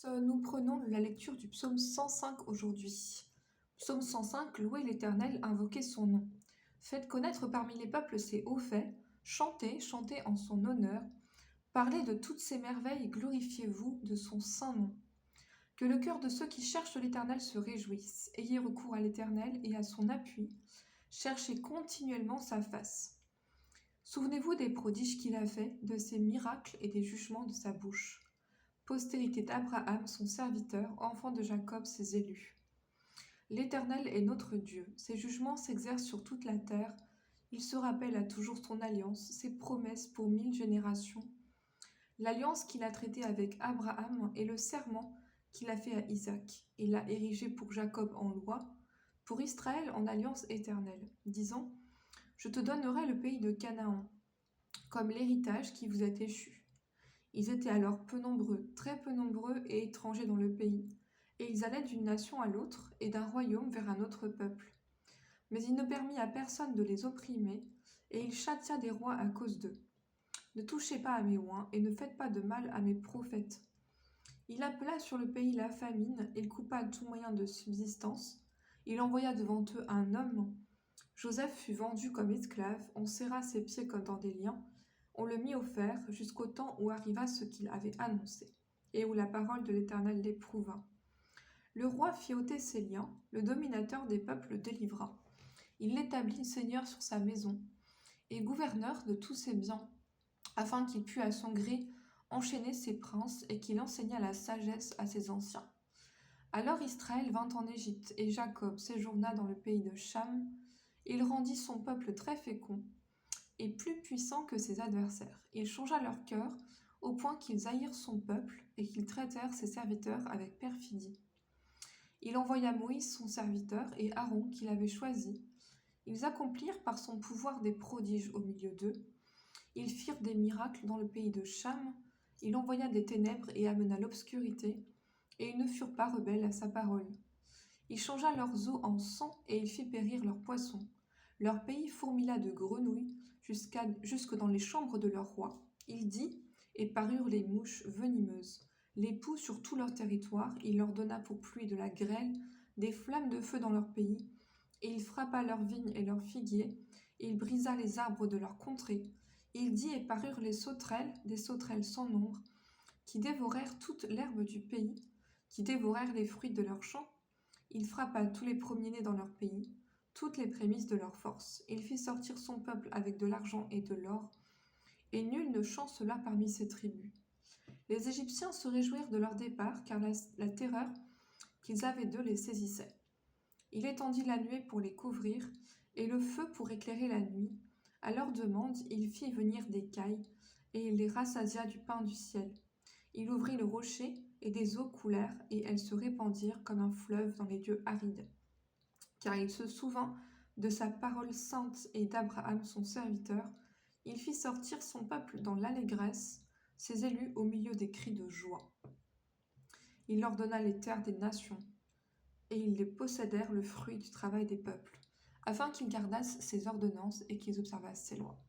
Nous prenons la lecture du psaume 105 aujourd'hui. Psaume 105, louez l'Éternel, invoquez son nom. Faites connaître parmi les peuples ses hauts faits, chantez, chantez en son honneur, parlez de toutes ses merveilles, glorifiez-vous de son saint nom. Que le cœur de ceux qui cherchent l'Éternel se réjouisse, ayez recours à l'Éternel et à son appui, cherchez continuellement sa face. Souvenez-vous des prodiges qu'il a faits, de ses miracles et des jugements de sa bouche. Postérité d'Abraham, son serviteur, enfant de Jacob, ses élus. L'Éternel est notre Dieu, ses jugements s'exercent sur toute la terre, il se rappelle à toujours son alliance, ses promesses pour 1000 générations. L'alliance qu'il a traitée avec Abraham et le serment qu'il a fait à Isaac. Il l'a érigé pour Jacob en loi, pour Israël en alliance éternelle, disant « Je te donnerai le pays de Canaan, comme l'héritage qui vous est échu. » Ils étaient alors peu nombreux, très peu nombreux et étrangers dans le pays, et ils allaient d'une nation à l'autre et d'un royaume vers un autre peuple. Mais il ne permit à personne de les opprimer, et il châtia des rois à cause d'eux. Ne touchez pas à mes oins, et ne faites pas de mal à mes prophètes. Il appela sur le pays la famine, il coupa tout moyen de subsistance. Il envoya devant eux un homme. Joseph fut vendu comme esclave, on serra ses pieds comme dans des liens, on le mit au fer jusqu'au temps où arriva ce qu'il avait annoncé, et où la parole de l'Éternel l'éprouva. Le roi fit ôter ses liens, le dominateur des peuples le délivra. Il l'établit seigneur sur sa maison, et gouverneur de tous ses biens, afin qu'il pût à son gré enchaîner ses princes et qu'il enseigna la sagesse à ses anciens. Alors Israël vint en Égypte, et Jacob séjourna dans le pays de Cham. Il rendit son peuple très fécond, et plus puissant que ses adversaires. Il changea leur cœur au point qu'ils haïrent son peuple et qu'ils traitèrent ses serviteurs avec perfidie. Il envoya Moïse son serviteur et Aaron qu'il avait choisi. Ils accomplirent par son pouvoir des prodiges au milieu d'eux. Ils firent des miracles dans le pays de Cham. Il envoya des ténèbres et amena l'obscurité, et ils ne furent pas rebelles à sa parole. Il changea leurs eaux en sang et il fit périr leurs poissons. Leur pays fourmilla de grenouilles jusque dans les chambres de leur roi. Il dit, et parurent les mouches venimeuses. Les poux sur tout leur territoire, il leur donna pour pluie de la grêle, des flammes de feu dans leur pays, et il frappa leurs vignes et leurs figuiers, et il brisa les arbres de leur contrée. Il dit, et parurent les sauterelles, des sauterelles sans nombre, qui dévorèrent toute l'herbe du pays, qui dévorèrent les fruits de leurs champs. Il frappa tous les premiers-nés dans leur pays, toutes les prémices de leur force. Il fit sortir son peuple avec de l'argent et de l'or, et nul ne chancela parmi ses tribus. Les Égyptiens se réjouirent de leur départ, car la terreur qu'ils avaient d'eux les saisissait. Il étendit la nuée pour les couvrir, et le feu pour éclairer la nuit. À leur demande, il fit venir des cailles, et il les rassasia du pain du ciel. Il ouvrit le rocher, et des eaux coulèrent, et elles se répandirent comme un fleuve dans les lieux arides. Car il se souvint de sa parole sainte et d'Abraham son serviteur. Il fit sortir son peuple dans l'allégresse, ses élus au milieu des cris de joie. Il leur donna les terres des nations, et ils les possédèrent le fruit du travail des peuples, afin qu'ils gardassent ses ordonnances et qu'ils observassent ses lois.